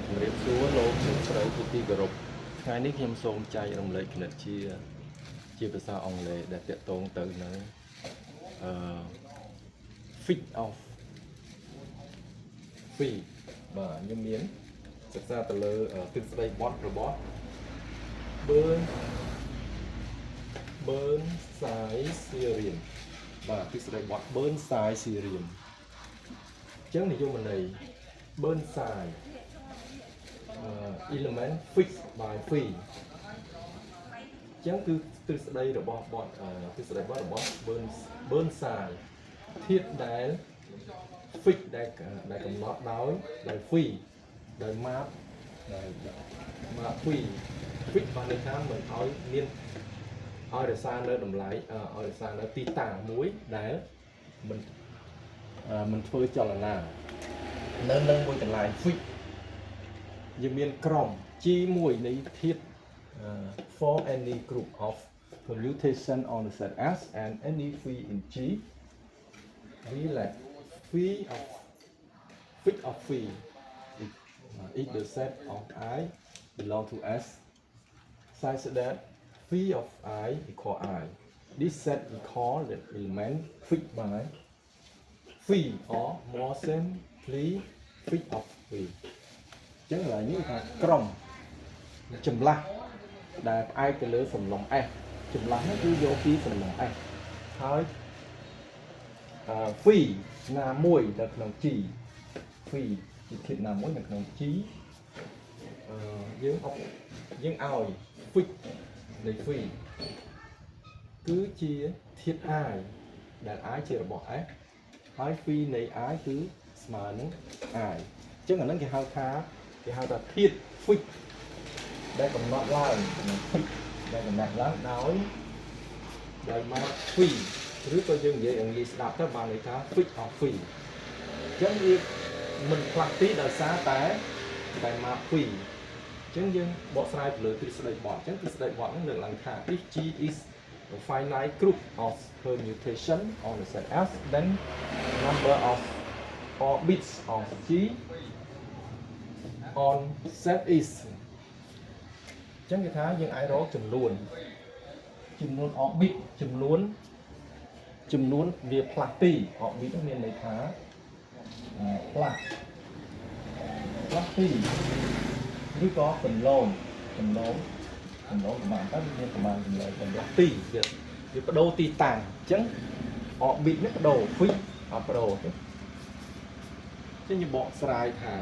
ជំរាបសួរលោកអ្នកស្រីជាទីគោរពថ្ងៃនេះខ្ញុំសូមចែករំលែកគណិតជាភាសាអង់គ្លេសដែលតាក់ទងទៅនឹងអឺ fit of fee បាទខ្ញុំមានសិក្សាទៅលើទិសដីបត់របស់ Burnside theorem បាទទិសដីបត់ Burnside theorem អញ្ចឹងនិយមន័យ Burnside element fixed by phi អញ្ចឹងគឺទ្រឹស្ដីរបស់បទទ្រឹស្ដីបទរបស់ Burnside ធាតុដែល fix ដែលកំណត់ដោយ phi ដោយ map ដោយ map phi fix បានន័យថាមិនឲ្យមានឲ្យរក្សានៅតម្លៃឲ្យរក្សានៅទីតាំងមួយដែលមិនធ្វើចលនានៅនឹងមួយកន្លែង fix យើងមានក្រុម G1 នៃធាតុ for any group of permutation on the set S and any phi in G we let phi of phi if the set of I belong to S such that phi of I equal I. This set we call the element fixed by phi or more simply fixed of phi. ចឹងlà những cái ក្រុមចម្លាស់ដែលផ្អែកទៅលើសំឡុង S ចម្លាស់នេះគឺយកពីសំឡុង S ហើយphi ណាមួយនៅក្នុង G phi ជាធាតុណាមួយនៅក្នុង G យើងឲ្យ fix នៃ phi គឺជាធាតុ I ដែល I ជារបស់ S ហើយ phi នៃ I គឺស្មើនឹង I ចឹងអាហ្នឹងគេហៅថាធាតុ fix ដែលកំណត់ឡើងដែលកំណត់ឡើងដោយមក phi ឬក៏យើងនិយាយឲ្យងាយស្ដាប់ទៅបានន័យថា fix of phi អញ្ចឹងវាមិនផ្លាស់ទីដោយសារតែមក phi អញ្ចឹងយើងបកស្រាយទៅលើទ្រឹស្ដីបទអញ្ចឹងទ្រឹស្ដីបទហ្នឹងលើកឡើងថា if G is a finite group of permutation on the set S then number of orbits of G on set is អញ្ចឹងគេថាយើងអាចរកចំនួន orbit ចំនួនវាផ្លាស់ទី orbit នោះមានន័យថាផ្លាស់ទីឬក៏បន្លងប្រមាណទៅមានប្រមាណចម្លើយបន្លាស់ទីវាបដូរទីតាំងអញ្ចឹង orbit នេះបដូរ fix អត់បដូរទេអញ្ចឹងយើងបកស្រាយថា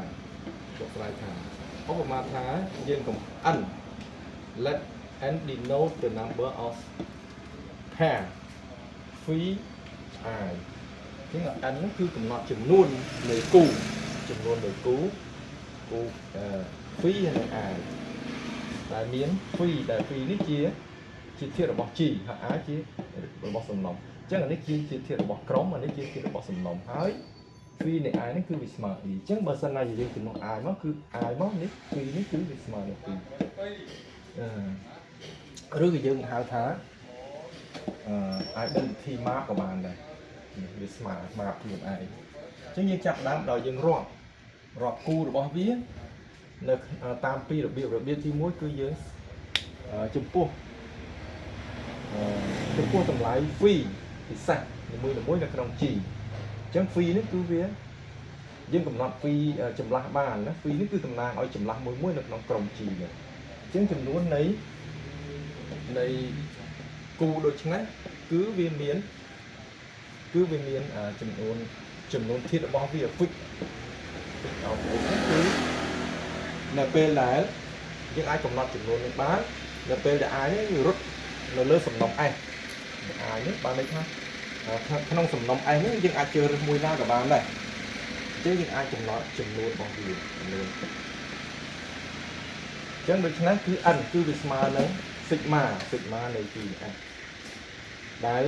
ឧបមាថាយើងកំ n let n denote the number of pair phi I អញ្ចឹង n នោះគឺកំណត់ចំនួននៃគូphi និង I ដែលមាន phi នេះជាធាតុរបស់ G ហើយ I ជារបស់សំណុំអញ្ចឹងអានេះជាធាតុរបស់ក្រុមអានេះជាធាតុរបស់សំណុំហើយ phi នៃ I នេះគឺវាស្មើ E អញ្ចឹងបើសិនណាយើងចំណុះ I មកគឺ I មកនេះ phi នេះគឺវាស្មើនឹង E ឬក៏យើងហៅថាidentity map ក៏បានដែរវាស្មើ map ខ្លួនឯងអញ្ចឹងយើងចាប់ដើមដោយយើងរាប់គូរបស់វានៅតាមពីរបៀបទី1គឺយើងចំពោះតម្លៃ phi ពិសេសនីមួយៗនៅក្នុង G អញ្ចឹង phi នេះគឺវាយើងកំណត់ phi ចម្លាស់បានណា phi នេះគឺតំណាងឲ្យចម្លាស់មួយនៅក្នុងក្រុម G នេះអញ្ចឹងចំនួននៃគូដូចនេះគឺវាមានចំនួនធាតុរបស់វា fix គឺនៅពេលដែលយើងអាចកំណត់ចំនួននេះបាននៅពេលដែល I នេះរត់នៅលើសំណុំ S I នេះបានន័យថាក្នុងសំណុំ S នេះយើងអាចជ្រើសរើសមួយណាក៏បានដែរអញ្ចឹងយើងអាចកំណត់ចំនួនរបស់វាចំនួនអញ្ចឹងដូច្នេះគឺ n គឺវាស្មើនឹង sigma នៃ G S ដែល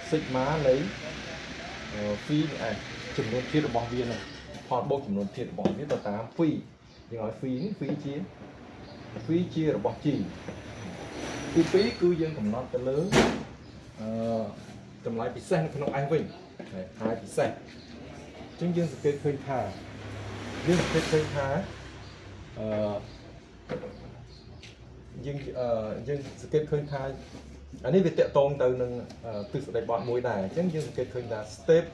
sigma នៃ phi S ចំនួនធាតុរបស់វានឹងផលបូកចំនួនធាតុរបស់វាទៅតាម phi យើងឲ្យ phi នេះ phi ជារបស់ G ទី2គឺយើងកំណត់ទៅលើតម្លៃពិសេសនៅក្នុង S វិញហើយពិសេសអញ្ចឹងយើងសង្កេតឃើញថា យើងគិតឃើញថាយើងសង្កេតឃើញថាអានេះវាតកតងទៅនឹងទិសដៅបត់មួយដែរអញ្ចឹងយើងសង្កេតឃើញថា step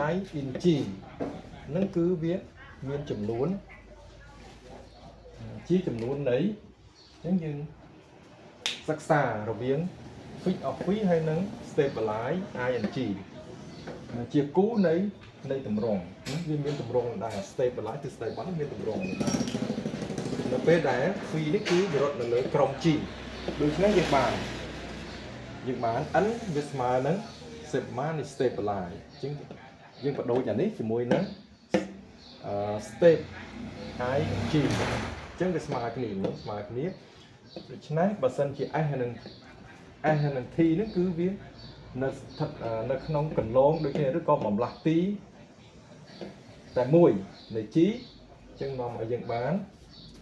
I in G ហ្នឹងគឺវាមានចំនួនជាចំនួននៃអញ្ចឹងយើងសិក្សារវាង fix of phi ហើយនឹង stabilize ing ជាគូនៃតម្រងវាមានតម្រងដែរ stabilize ទិសដៅបត់មានតម្រងដែរនៅពេលដែល phi នេះគឺវារត់នៅលើក្រុម G ដូច្នេះយើងបាន n វាស្មើនឹង sigma នៃ stabilize អញ្ចឹងយើងបដូរអានេះជាមួយនឹងstep I G អញ្ចឹងវាស្មើគ្នាស្មើគ្នាដូច្នេះបើសិនជា S និង T ហ្នឹងគឺវានៅស្ថិតនៅក្នុងកន្លងដូចគ្នាឬក៏បំលាស់ទីតែមួយនៃ G អញ្ចឹងនាំឲ្យយើងបាន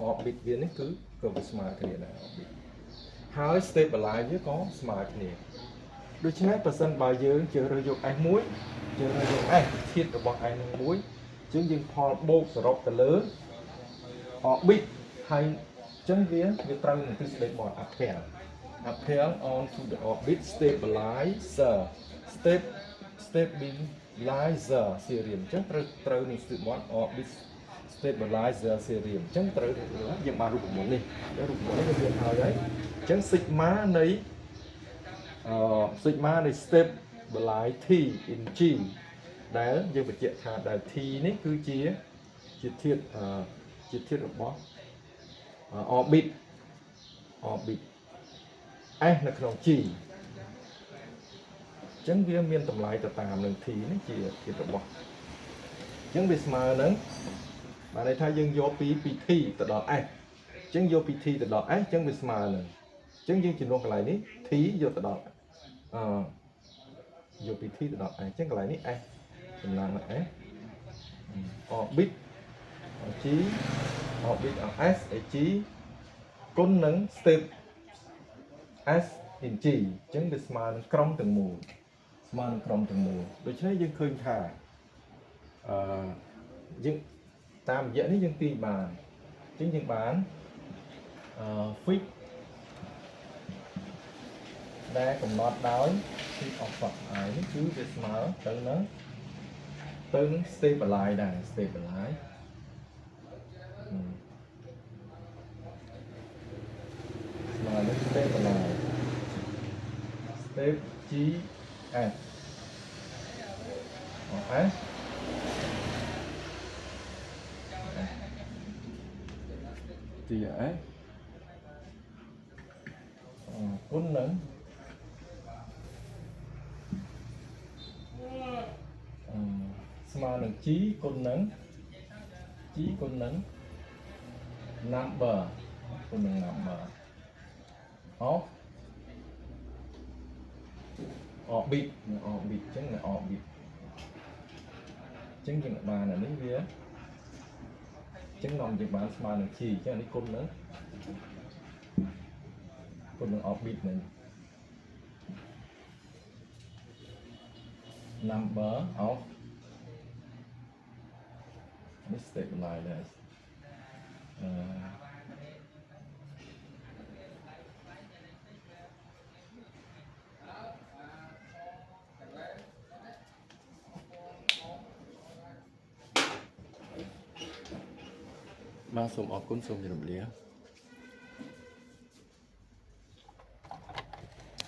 orbit វានេះគឺក៏វាស្មើគ្នាដែរ orbit ហើយ stabilize វាក៏ស្មើគ្នាដូច្នេះបើសិនបើយើងជ្រើសរើសយក S1 ជ្រើសរើសយក S ធាតុរបស់ S នឹងមួយអញ្ចឹងយើងផលបូកសរុបទៅលើ orbit ហើយអញ្ចឹងវាត្រូវនឹងទិសដៅបត់ appel onto the orbit stabilizer stabilizer theorem អញ្ចឹងត្រូវនឹងទិសដៅបត់ orbit stabilizer theorem អញ្ចឹងត្រូវយើងបានរូបមន្តនេះរូបមន្តនេះវាមានហើយអញ្ចឹង sigma នៃ stabilize T in G ដែលយើងបញ្ជាក់ថាដែល T នេះគឺជាធាតុរបស់ orbit S នៅក្នុង G អញ្ចឹងវាមានតម្លៃទៅតាមនឹង T នេះជាធាតុរបស់អញ្ចឹងវាស្មើនឹងបានន័យថាយើងយកពី T ទៅដល់ S អញ្ចឹងយកពី T ទៅដល់ S អញ្ចឹងវាស្មើនឹងអញ្ចឹងយើងជំនួសកន្លែងនេះ T យកទៅដល់យកពី T ទៅដល់ S អញ្ចឹងកន្លែងនេះ S ចំណាំនឹង S orbit G orbit of S G គុណនឹង step S in G អញ្ចឹងវាស្មើនឹងក្រុមទាំងមូលដូច្នេះយើងឃើញថាយើងតាមរយៈនេះយើងទាញបានអញ្ចឹងយើងបាន fix ដែលកំណត់ដោយ fix of phi នេះគឺវាស្មើទៅនឹង stabilize ដែរ stabilizeស្មើនឹង stabilize step G S S T S គុណនឹងស្មើនឹង G គុណនឹង number គុណនឹង number of orbit អញ្ចឹង orbit អញ្ចឹងយើងបានអានេះវាអញ្ចឹងនាំយើងបានស្មើនឹង G អញ្ចឹងអានេះគុណនឹង orbit នឹង number of stabilizers បាទសូមអរគុណសូមជម្រាបលា